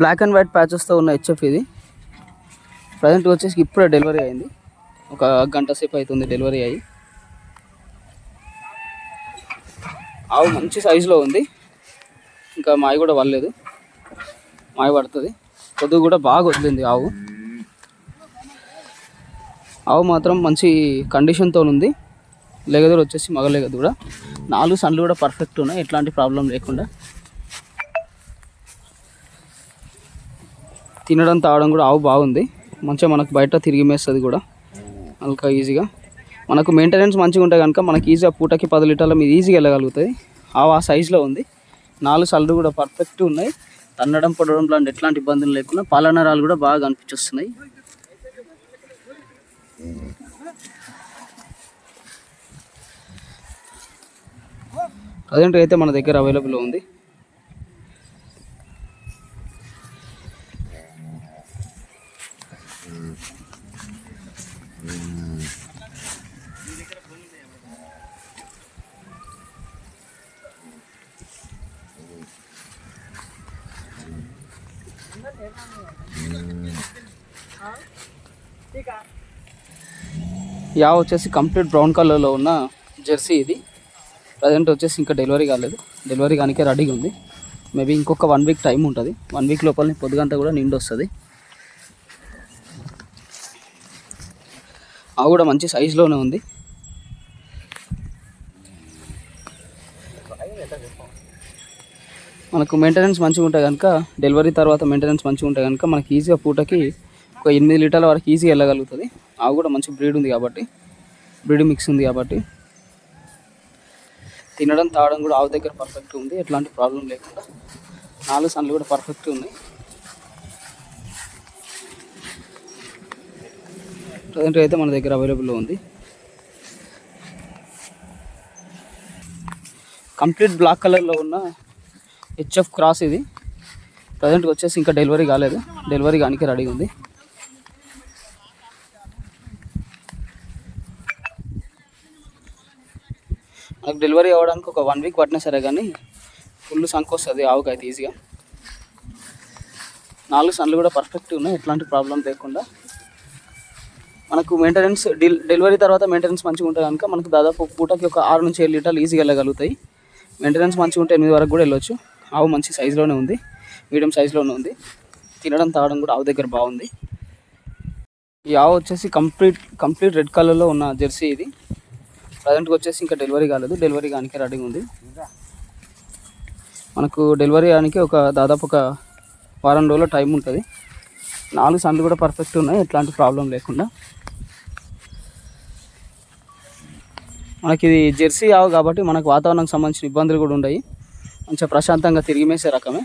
Black and white ప్యాచెస్తో ఉన్న HF ఇది. Present వచ్చేసి ఇప్పుడే డెలివరీ అయింది, ఒక గంట సేపు అవుతుంది డెలివరీ అయ్యి. ఆవు మంచి సైజులో ఉంది, ఇంకా మాయ కూడా వదలేదు, మాయ పడుతుంది. పొద్దు కూడా బాగా వదిలింది ఆవు. ఆవు మాత్రం మంచి కండిషన్తో ఉంది. లెగదూరు వచ్చేసి మగ లెగదు కూడా, 4 సన్లు కూడా పర్ఫెక్ట్ ఉన్నాయి, ఎట్లాంటి ప్రాబ్లం లేకుండా. తినడం తాగడం కూడా ఆవు బాగుంది, మంచిగా మనకు బయట తిరిగి మేస్తుంది కూడా ఇంకా ఈజీగా. మనకు మెయింటెనెన్స్ మంచిగా ఉంటే కనుక మనకి ఈజీగా పూటకి 10 లీటర్ల మీద ఈజీగా వెళ్ళగలుగుతుంది. ఆవు ఆ సైజులో ఉంది, 4 సన్లు కూడా పర్ఫెక్ట్ ఉన్నాయి. తన్నడం పొడవడం లాంటి ఎట్లాంటి ఇబ్బందులు లేకుండా పాలనరాలు కూడా బాగా కనిపించొస్తున్నాయి. ప్రజెంట్ అయితే మన దగ్గర అవైలబుల్ ఉంది. యావ వచ్చేసి కంప్లీట్ బ్రౌన్ కలర్లో ఉన్న జెర్సీ ఇది. ప్రజెంట్ వచ్చేసి ఇంకా డెలివరీ కాలేదు, డెలివరీ కానికే రెడీగా ఉంది. మేబీ ఇంకొక 1 వీక్ టైం ఉంటుంది, 1 వీక్ లోపలనే పొద్దుగంతా కూడా నిండి వస్తుంది. అవి కూడా మంచి సైజులోనే ఉంది. మనకు మెయింటెనెన్స్ మంచిగా ఉంటే కనుక, డెలివరీ తర్వాత మెయింటెనెన్స్ మంచిగా ఉంటే కనుక మనకి ఈజీగా పూటకి ఒక 8 లీటర్ల వరకు ఈజీగా వెళ్ళగలుగుతుంది. అవి కూడా మంచి బ్రీడ్ ఉంది కాబట్టి, బ్రీడ్ మిక్స్ ఉంది కాబట్టి. తినడం తాగడం కూడా ఆవు దగ్గర పర్ఫెక్ట్ ఉంది, ఎట్లాంటి ప్రాబ్లం లేకుండా. 4 సన్లు కూడా పర్ఫెక్ట్ ఉన్నాయి. ప్రజెంట్ అయితే మన దగ్గర అవైలబుల్లో ఉంది. కంప్లీట్ బ్లాక్ కలర్లో ఉన్న హెచ్ఎఫ్ క్రాస్ ఇది. ప్రజెంట్ వచ్చేసి ఇంకా డెలివరీ కాలేదు, డెలివరీ కానికి రెడీగా ఉంది. నాకు డెలివరీ అవ్వడానికి ఒక 1 వీక్ పట్టినా సరే కానీ ఫుల్ సంక్ వస్తుంది ఆవుకి అయితే ఈజీగా. 4 సన్లు కూడా పర్ఫెక్ట్ ఉన్నాయి, ఎట్లాంటి ప్రాబ్లం లేకుండా. మనకు మెయింటెనెన్స్ డెలివరీ తర్వాత మెయింటెనెన్స్ మంచిగా ఉంటే కనుక మనకు దాదాపు పూటకి ఒక 6 నుంచి 7 లీటర్లు ఈజీగా వెళ్ళగలుగుతాయి. మెయింటెనెన్స్ మంచిగా ఉంటే 8 వరకు కూడా వెళ్ళొచ్చు. ఆవు మంచి సైజులోనే ఉంది, మీడియం సైజులోనే ఉంది. తినడం తాగడం కూడా ఆవు దగ్గర బాగుంది. ఈ ఆవు వచ్చేసి కంప్లీట్ రెడ్ కలర్లో ఉన్న జెర్సీ ఇది. ప్రజెంట్కి వచ్చేసి ఇంకా డెలివరీ కాలేదు, డెలివరీ కానికి రెడీగా ఉంది. మనకు డెలివరీ కానికి దాదాపు ఒక వారం రోజుల టైం ఉంటుంది. 4 సన్లు కూడా పర్ఫెక్ట్ ఉన్నాయి, ఎట్లాంటి ప్రాబ్లం లేకుండా. మనకి ఇది జెర్సీ ఆవు కాబట్టి మనకు వాతావరణానికి సంబంధించిన ఇబ్బందులు కూడా ఉన్నాయి, మంచిగా ప్రశాంతంగా తిరిగి మేసే రకమే.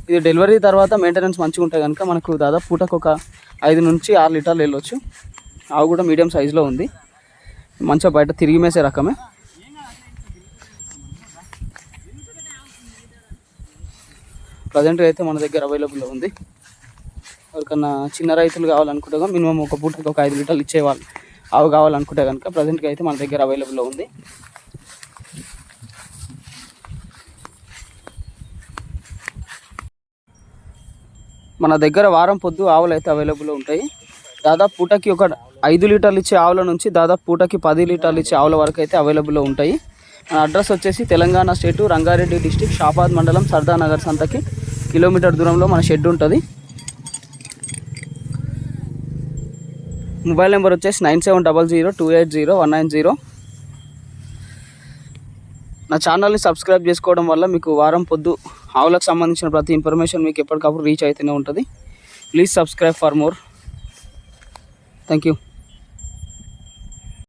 ఇది డెలివరీ తర్వాత మెయింటెనెన్స్ మంచిగా ఉంటే కనుక మనకు దాదాపు పూటకు ఒక 5 నుంచి 6 లీటర్లు వెళ్ళొచ్చు. ఆవు కూడా మీడియం సైజులో ఉంది, మంచిగా బయట తిరిగి మేసే రకమే. ప్రజెంట్ అయితే మన దగ్గర అవైలబుల్లో ఉంది. ఎవరికన్నా చిన్న రైతులు కావాలనుకుంటే మినిమం ఒక పూటకి ఒక 5 లీటర్లు ఇచ్చేవాళ్ళు ఆవు కావాలనుకుంటే కనుక ప్రజెంట్గా అయితే మన దగ్గర అవైలబుల్లో ఉంది. మన దగ్గర వారం పొద్దు ఆవులు అయితే అవైలబుల్లో ఉంటాయి. దాదాపు పూటకి ఒక 5 లీటర్లు ఇచ్చే ఆవుల నుంచి దాదాపు పూటకి 10 లీటర్లు ఇచ్చే ఆవుల వరకు అయితే అవైలబుల్లో ఉంటాయి. మన అడ్రస్ వచ్చేసి తెలంగాణ స్టేటు రంగారెడ్డి డిస్టిక్ షాబాద్ మండలం సర్దానగర్ సంతకి కిలోమీటర్ దూరంలో మన షెడ్ ఉంటుంది. మొబైల్ నెంబర్ వచ్చేసి 9700280190. నా ఛానల్ని సబ్స్క్రైబ్ చేసుకోవడం వల్ల మీకు వారం పొద్దు ఆవులకు సంబంధించిన ప్రతి ఇన్ఫర్మేషన్ మీకు ఎప్పటికప్పుడు రీచ్ అయితేనే ఉంటుంది. Please subscribe for more. Thank you.